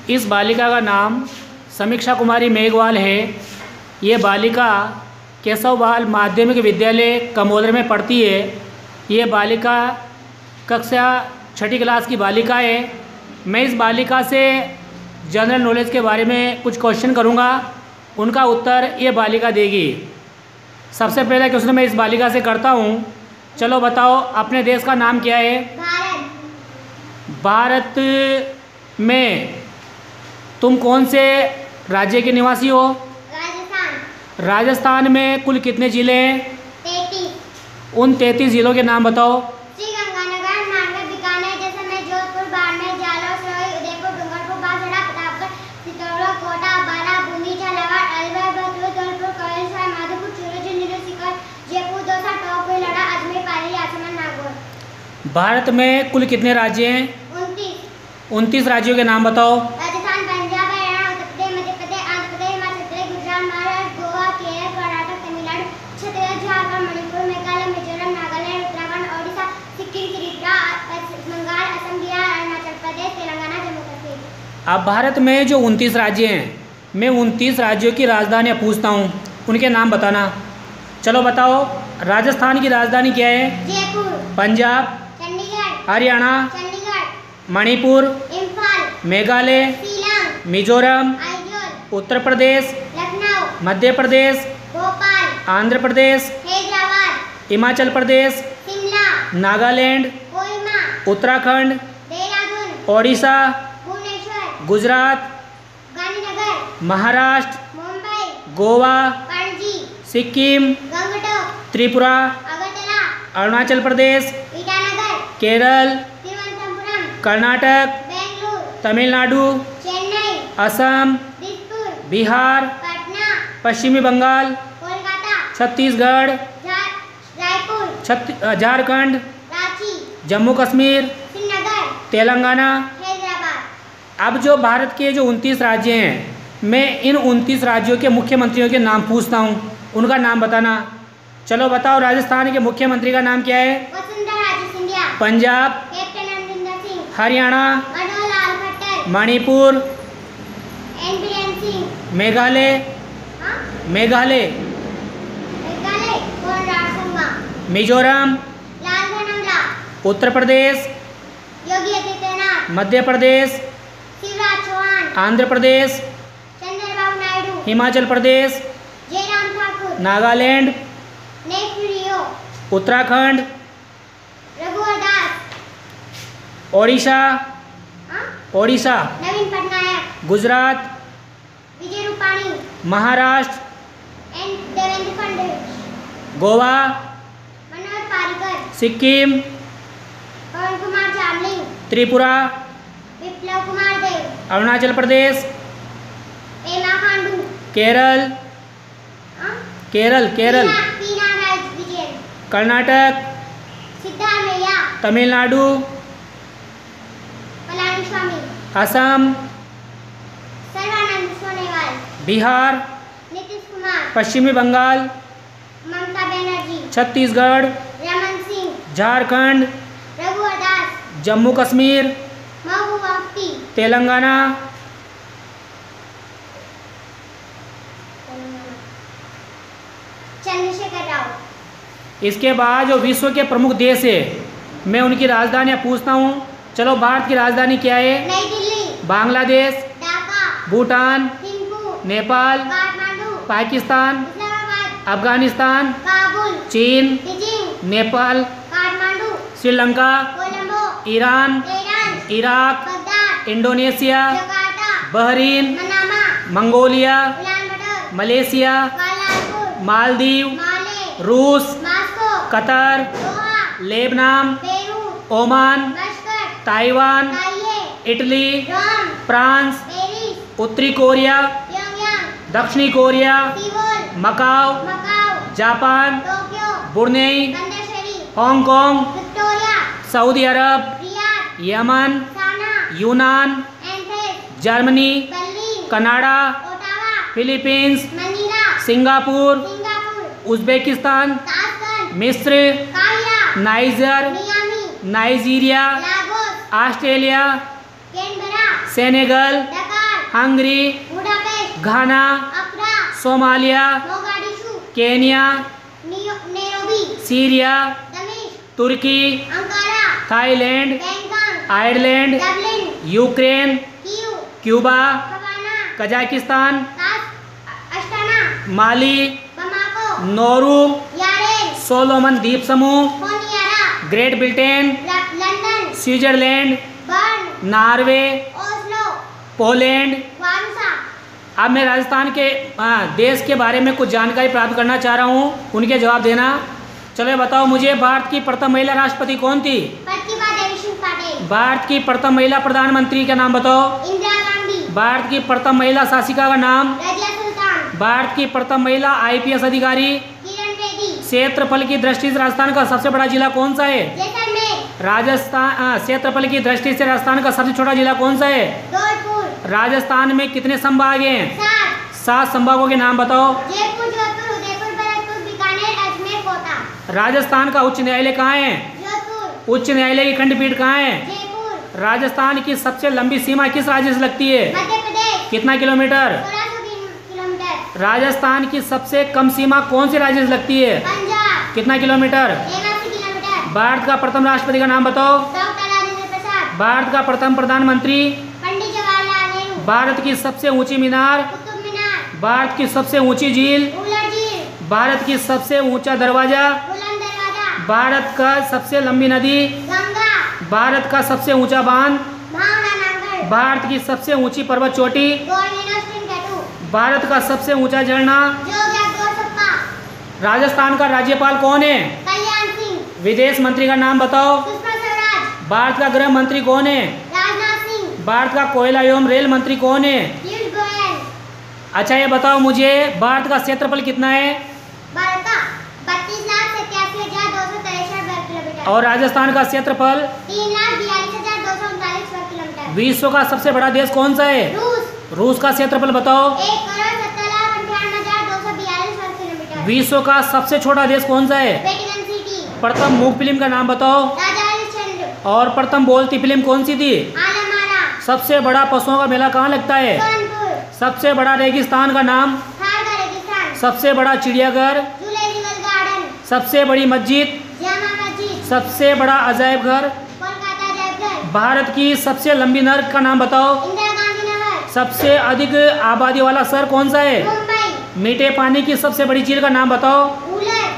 इस बालिका का नाम समीक्षा कुमारी मेघवाल है। ये बालिका केशव बाल माध्यमिक विद्यालय कमोदर में पढ़ती है। ये बालिका कक्षा 6ठी क्लास की बालिका है। मैं इस बालिका से जनरल नॉलेज के बारे में कुछ क्वेश्चन करूंगा, उनका उत्तर ये बालिका देगी। सबसे पहला क्वेश्चन मैं इस बालिका से करता हूँ। चलो बताओ, अपने देश का नाम क्या है? भारत में तुम कौन से राज्य के निवासी हो? राजस्थान। राजस्थान में कुल कितने ज़िले हैं? 33। उन 33 ज़िलों के नाम बताओ। श्रीगंगानगर, नागौर, बीकानेर, जैसलमेर, जोधपुर, बाड़मेर, जालौर, सिरोही, उदयपुर, डूंगरपुर, बांसवाड़ा, प्रतापगढ़, चित्तौड़गढ़, कोटा, बारा, बूंदी, झालावाड़, अलवर, भरतपुर, धौलपुर, कौशल, माधोपुर, चूरू, झुंझुनू, सीकर, जयपुर, दौसा, टोंक, लड़ा, अजमेर, पाली, आसमान, नागौर। भारत में कुल कितने राज्य हैं? 29 राज्यों के नाम बताओ। राजस्थान, पंजाब, हरियाणा, उत्तर प्रदेश, मध्य प्रदेश, आंध्र प्रदेश, हिमाचल प्रदेश, गुजरात, महाराष्ट्र, गोवा, केरल, कर्नाटक, तमिलनाडु, छत्तीसगढ़, झारखंड, मणिपुर, मेघालय, मिजोरम, नागालैंड, उत्तराखंड, ओडिशा, सिक्किम, त्रिपुरा, बंगाल, असम, बिहार, अरुणाचल प्रदेश, तेलंगाना, जम्मू कश्मीर। अब भारत में जो 29 राज्य हैं, मैं 29 राज्यों की राजधानियाँ पूछता हूँ, उनके नाम बताना। चलो बताओ, राजस्थान की राजधानी क्या है? जयपुर। पंजाब? चंडीगढ़। हरियाणा? चंडीगढ़। मणिपुर? इम्फाल। मेघालय? शिलांग। मिजोरम? आइजोल। उत्तर प्रदेश? लखनऊ। मध्य प्रदेश? भोपाल। आंध्र प्रदेश? हैदराबाद। हिमाचल प्रदेश? शिमला। नागालैंड? कोहिमा। उत्तराखंड? देहरादून। ओडिशा? भुवनेश्वर। गुजरात? गांधीनगर। महाराष्ट्र? मुंबई। गोवा? पणजी। सिक्किम? गंगटोक। त्रिपुरा? अगरतला। अरुणाचल प्रदेश? ईटानगर। केरल? तिरुवनंतपुरम। कर्नाटक? बेंगलुरु। तमिलनाडु? चेन्नई। असम? दिसपुर। बिहार? पटना। पश्चिमी बंगाल? कोलकाता। छत्तीसगढ़? रायपुर। झारखंड? रांची। जम्मू कश्मीर? श्रीनगर। तेलंगाना। हैदराबाद। अब जो भारत के जो 29 राज्य हैं, मैं इन 29 राज्यों के मुख्यमंत्रियों के नाम पूछता हूँ, उनका नाम बताना। चलो बताओ, राजस्थान के मुख्यमंत्री का नाम क्या है? वसुंधरा राजे सिंधिया। पंजाब? कैप्टन अमरिंदर सिंह। हरियाणा? मनोहर लाल खट्टर। मणिपुर? एन बीरेन सिंह। मेघालय? हाँ? मेघालय? मेघालय कोनराड संगमा। मिजोरम? लाल घनंगला। उत्तर प्रदेश? योगी आदित्यनाथ। मध्य प्रदेश? शिवराज चौहान। आंध्र प्रदेश? चंद्रबाबू नायडू। हिमाचल प्रदेश? जयराम ठाकुर। नागालैंड? नेफ्यू रियो। उत्तराखंड? रघुवर दास। ओडिशा? हाँ? ओडिशा? नवीन पटनायक। गुजरात? विजय रूपाणी। महाराष्ट्र? एन देवेंद्र फडणवीस। गोवा? मनोहर पारिकर। सिक्किम? पवन कुमार चामलिंग। त्रिपुरा? विप्लव कुमार देव। अरुणाचल प्रदेश? पेमा खांडू। केरल? हाँ? केरल? पीनाराय विजयन। कर्नाटक? सिद्धारमैया। तमिलनाडु? पलानीस्वामी। असम? सर्वानंद सोनेवाल। बिहार? नीतीश कुमार। पश्चिमी बंगाल? ममता बनर्जी। छत्तीसगढ़? रमन सिंह। झारखंड? रघुवर दास। जम्मू कश्मीर? महबूबा मुफ्ती। तेलंगाना? चंद्रशेखर राव। इसके बाद जो विश्व के प्रमुख देश है, मैं उनकी राजधानियाँ पूछता हूँ। चलो, भारत की राजधानी क्या है? नई दिल्ली। बांग्लादेश? ढाका। भूटान? थिम्पू। नेपाल? काठमांडू। पाकिस्तान? इस्लामाबाद। अफगानिस्तान? काबुल। चीन? Beijing. Nepal? Kathmandu. Sri Lanka? Colombo. Iran? Tehran. Iraq? Baghdad. Indonesia? Jakarta. Bahrain? Manama. Mongolia? Ulaanbaatar. Malaysia? Kuala Lumpur. Maldives? Male. रूस? Moscow. Qatar? Doha. Lebanon? Peru. Oman? Muscat. Taiwan? ताइये। इटली? रोम। फ्रांस? पेरिस। उत्तरी कोरिया? प्योंगयांग। दक्षिणी Korea? Seoul. Macau? Macau. Japan? Tokyo. Brunei? बंदर शरीफ। Hong Kong? Victoria. Saudi Arab? Riyadh. Yemen? Sanaa. यूनान? Athens. Germany? Berlin. Canada? Ottawa. Philippines? Manila. Singapore? Singapore. Uzbekistan? Tashkent. मिस्र? Cairo. Niger? Miami. Nigeria? Lagos. Australia? Canberra. Senegal? Dhaka. Hungary, Budapest, Ghana, Accra, Somalia, Mogadishu, Kenya, Nairobi, Syria, दमिश्क, तुर्की, Ankara, Thailand, Bangkok, Ireland, Dublin, Ukraine, Kiev, Cuba, Havana, Kazakhstan, Astana, Mali, Bamako, Nauru, Yaren, Solomon द्वीप समूह, Honiara, Great Britain, London, Switzerland, Bern, Norway, Oslo, Poland. Warsaw. अब मैं राजस्थान के देश के बारे में कुछ जानकारी प्राप्त करना चाह रहा हूँ, उनके जवाब देना। चलो ये बताओ मुझे, भारत की प्रथम महिला राष्ट्रपति कौन थी? प्रतिभा देवी पाटिल। भारत की प्रथम महिला प्रधानमंत्री का नाम बताओ। इंदिरा गांधी। भारत की प्रथम महिला शासिका का नाम? रजिया सुल्तान। भारत की प्रथम महिला IPS अधिकारी? किरण बेदी। क्षेत्रफल की दृष्टि से राजस्थान का सबसे बड़ा जिला कौन सा है? जैसलमेर। राजस्थान क्षेत्रफल की दृष्टि से राजस्थान का सबसे छोटा जिला कौन सा है? धौलपुर। राजस्थान में कितने संभाग हैं? 7 संभागों के नाम बताओ। जयपुर, जोधपुर, उदयपुर, भरतपुर, बीकानेर, अजमेर, कोटा। राजस्थान का उच्च न्यायालय कहाँ है? जोधपुर। उच्च न्यायालय की खंडपीठ कहाँ है? जयपुर। राजस्थान की सबसे लंबी सीमा किस राज्य से लगती है? मध्य प्रदेश। कितना किलोमीटर? 1600 किलोमीटर। राजस्थान की सबसे कम सीमा कौन से राज्य से लगती है? पंजाब। कितना किलोमीटर? 81 किलोमीटर। भारत का प्रथम राष्ट्रपति का नाम बताओ। डॉक्टर राजेंद्र प्रसाद। भारत का प्रथम प्रधानमंत्री? पंडित जवाहरलाल नेहरू। भारत की सबसे ऊंची मीनार? कुतुब मीनार। भारत की सबसे ऊंची झील? उलर झील। भारत की सबसे ऊंचा दरवाजा? बुलंद दरवाजा। भारत का सबसे लंबी नदी? गंगा। भारत का सबसे ऊंचा बांध? भावना नांगल। भारत की सबसे ऊंची पर्वत चोटी? Golden tattoo. भारत का सबसे ऊंचा झरना? जोग्या। राजस्थान का राज्यपाल कौन है? कल्याण सिंह। विदेश मंत्री का नाम बताओ। सुषमा स्वराज। भारत का गृह मंत्री कौन है? राजनाथ सिंह। भारत का कोयला एवं रेल मंत्री कौन है? पीयूष गोयल। अच्छा ये बताओ मुझे, भारत का क्षेत्रफल कितना है? भारत का 32,87,263 वर्ग किलोमीटर। और राजस्थान का क्षेत्रफल? 3,42,239 वर्ग किलोमीटर। विश्व का सबसे बड़ा देश कौन सा है? रूस। रूस का क्षेत्रफल बताओ। 1,70,98,242 वर्ग किलोमीटर। विश्व का सबसे छोटा देश कौन सा है? Vatican city. प्रथम मूक फिल्म का नाम बताओ। राजा हरिश्चंद्र। और प्रथम बोलती फिल्म कौन सी थी? आलमारा। सबसे बड़ा पशुओं का मेला कहाँ लगता है? सोनपुर। सबसे बड़ा रेगिस्तान का नाम? थार का रेगिस्तान। सबसे बड़ा चिड़ियाघर? Zoological garden. सबसे बड़ी मस्जिद? जामा मस्जिद। सबसे बड़ा अजायब घर? कोलकाता अजायबघर। भारत की सबसे लंबी नहर का नाम बताओ। इंदिरा गांधी नहर। सबसे अधिक आबादी वाला शहर कौन सा है? मुंबई। मीठे पानी की सबसे बड़ी झील का नाम बताओ। उलर।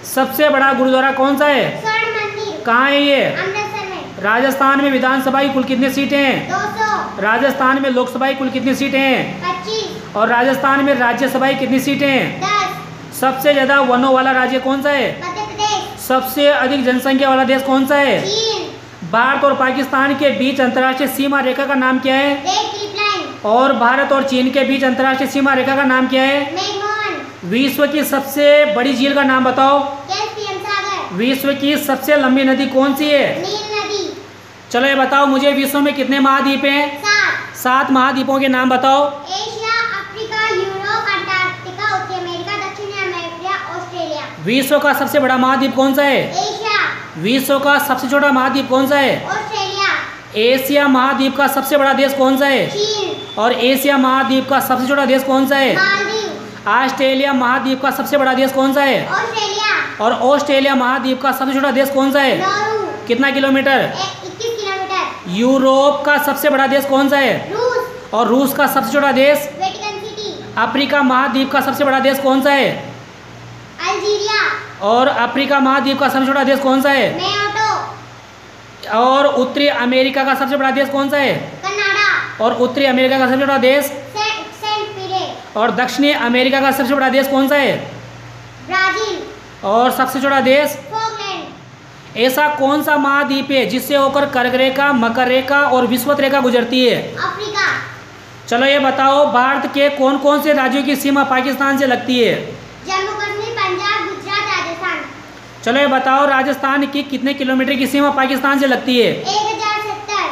सबसे बड़ा गुरुद्वारा कौन सा है? स्वर्ण मंदिर। कहाँ है ये? अमृतसर में। राजस्थान में विधानसभा की कुल कितनी सीटें हैं? 200। राजस्थान में लोकसभा की कुल कितनी सीटें हैं? 25। और राजस्थान में राज्यसभा की कितनी सीटें हैं? 10। सबसे ज्यादा वनों वाला राज्य कौन सा है? मध्य प्रदेश। सबसे अधिक जनसंख्या वाला देश कौन सा है? चीन। भारत और पाकिस्तान के बीच अंतर्राष्ट्रीय सीमा रेखा का नाम क्या है? Red Cliff line. और भारत और चीन के बीच अंतर्राष्ट्रीय सीमा रेखा का नाम क्या है? मैकमोहन। विश्व की सबसे बड़ी झील का नाम बताओ। कैस्पियन सागर। विश्व की सबसे लंबी नदी कौन सी है? नील नदी। चलो ये बताओ मुझे, विश्व में कितने महाद्वीप हैं? 7। 7 महाद्वीपों के नाम बताओ। एशिया, अफ्रीका, यूरोप, अंटार्कटिका, उत्तरी अमेरिका, दक्षिणी अमेरिका, ऑस्ट्रेलिया। विश्व का सबसे बड़ा महाद्वीप कौन सा है? एशिया। विश्व का सबसे छोटा महाद्वीप कौन सा है? ऑस्ट्रेलिया। एशिया महाद्वीप का सबसे बड़ा देश कौन सा है? चीन। और एशिया महाद्वीप का सबसे छोटा देश कौन सा है? मालदीव। ऑस्ट्रेलिया महाद्वीप का सबसे बड़ा देश कौन सा है? ऑस्ट्रेलिया। और ऑस्ट्रेलिया महाद्वीप का सबसे छोटा देश कौन सा है? नॉर्वे। कितना किलोमीटर? 21 किलोमीटर। यूरोप का सबसे बड़ा देश कौन सा है? रूस। और रूस का सबसे छोटा देश? Vatican city. अफ्रीका महाद्वीप का सबसे बड़ा देश कौन सा है? अल्जीरिया। और अफ्रीका महाद्वीप का सबसे छोटा देश कौन सा है? मेयोटो। और उत्तरी अमेरिका का सबसे बड़ा देश कौन सा है? कनाडा। और उत्तरी अमेरिका का सबसे बड़ा देश? सेंट पीरे। और दक्षिणी अमेरिका का सबसे बड़ा देश कौन सा है? ब्राजील। और सबसे छोटा देश? फोकलैंड। ऐसा कौन सा महाद्वीप है जिससे होकर कर्क रेखा, मकर रेखा और विषुवत रेखा गुजरती है? अफ्रीका। चलो ये बताओ, भारत के कौन कौन से राज्यों की सीमा पाकिस्तान से लगती है? जम्मू कश्मीर, पंजाब, गुजरात, राजस्थान। चलो ये बताओ, राजस्थान की कितने किलोमीटर की सीमा पाकिस्तान से लगती है? 1070।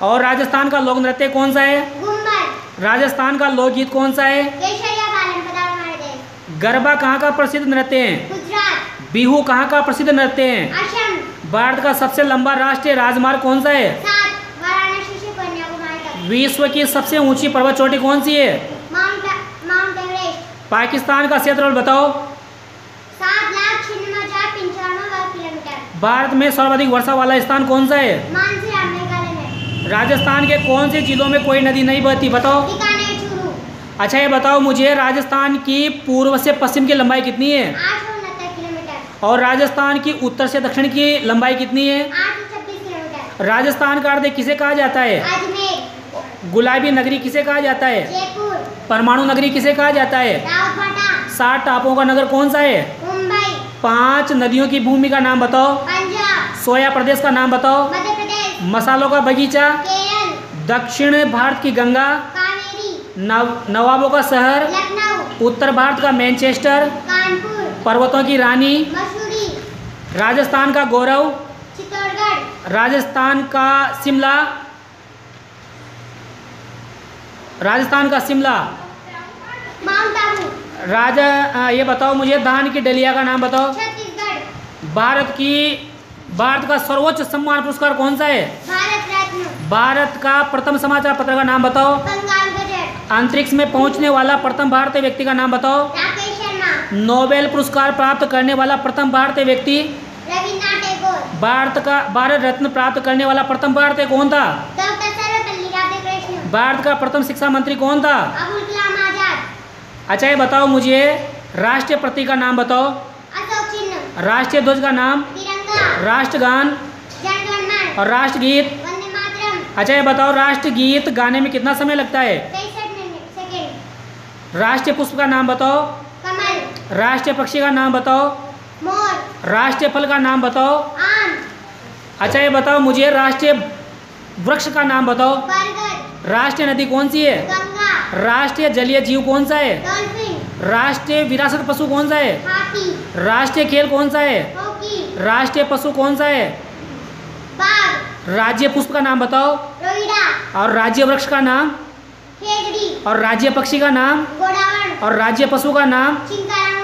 और राजस्थान का लोक नृत्य कौन सा है? घुमर। राजस्थान का लोकगीत कौन सा है? केशरिया पालन पदार्थ हमारे देश। गरबा कहाँ का प्रसिद्ध नृत्य है? गुजरात। बिहू कहाँ का प्रसिद्ध नृत्य है? असम। भारत का सबसे लंबा राष्ट्रीय राजमार्ग कौन सा है? 7 वाराणसी से कन्याकुमारी तक। विश्व की सबसे ऊंची पर्वत चोटी कौन सी है? Mount Everest. पाकिस्तान का क्षेत्रफल बताओ। 7,96,95 वर्ग किलोमीटर। भारत में सर्वाधिक वर्षा वाला स्थान कौन सा है? मानसीराम, मेघालय में। राजस्थान के कौन से जिलों में कोई नदी नहीं बहती? बताओ। बीकानेर, चूरू। अच्छा ये बताओ मुझे, राजस्थान की पूर्व से पश्चिम की लंबाई कितनी है? 869 किलोमीटर। और राजस्थान की उत्तर से दक्षिण की लंबाई कितनी है? 826 किलोमीटर। राजस्थान का अर्ध किसे कहा जाता है? अजमेर। गुलाबी नगरी किसे कहा जाता है? जयपुर। परमाणु नगरी किसे कहा जाता है? रावतभाटा। 7 टापुओं का नगर कौन सा है? मुंबई। 5 नदियों की भूमि का नाम बताओ। पंजाब। सोया प्रदेश का नाम बताओ। मध्य प्रदेश। मसालों का बगीचा। केरल। दक्षिण भारत की गंगा। कावेरी। नवाबों का शहर। लखनऊ। उत्तर भारत का मैनचेस्टर। कानपुर। पर्वतों की रानी। मसूरी। राजस्थान का गौरव। चित्तौड़गढ़। राजस्थान का शिमला। राजस्थान का शिमला। माउंट आबू। ये बताओ मुझे, धान की डलिया का नाम बताओ। छत्तीसगढ़। भारत का सर्वोच्च सम्मान पुरस्कार कौन सा है? भारत रत्न। भारत का प्रथम समाचार पत्र का नाम बताओ। बंगाल गजट। अंतरिक्ष में पहुंचने वाला प्रथम भारतीय व्यक्ति का नाम बताओ। राकेश शर्मा। नोबेल पुरस्कार प्राप्त करने वाला प्रथम भारतीय व्यक्ति। रविन्द्रनाथ टैगोर। भारत रत्न प्राप्त करने वाला प्रथम भारतीय कौन था? डॉक्टर सर्वपल्ली राधाकृष्णन। भारत का प्रथम शिक्षा मंत्री कौन था? अबुल कलाम आजाद। अच्छा ये बताओ मुझे, राष्ट्रीय प्रतीक का नाम बताओ। अशोक चिन्ह। राष्ट्रीय ध्वज का नाम। तिरंगा। राष्ट्रगान जन गण मन। और राष्ट्रगीत। वंदे मातरम। अच्छा ये बताओ, राष्ट्रगीत गाने में कितना समय लगता है? 63 सेकंड। राष्ट्रीय पुष्प का नाम बताओ। कमल। राष्ट्रीय पक्षी का नाम बताओ। मोर। राष्ट्रीय फल का नाम बताओ। आम। अच्छा ये बताओ मुझे, राष्ट्रीय वृक्ष का नाम बताओ। बरगद। राष्ट्रीय नदी कौन सी है? गंगा। राष्ट्रीय जलीय जीव कौन सा है? डॉल्फिन। राष्ट्रीय विरासत पशु कौन सा है? हाथी। राष्ट्रीय खेल कौन सा है? हॉकी। राष्ट्रीय पशु कौन सा है? बाघ। राज्य पुष्प का नाम बताओ। रोइडा। और राज्य वृक्ष का नाम। खेजड़ी। और राज्य पक्षी का नाम। गोडावण। और राज्य पशु का नाम। चिंकारा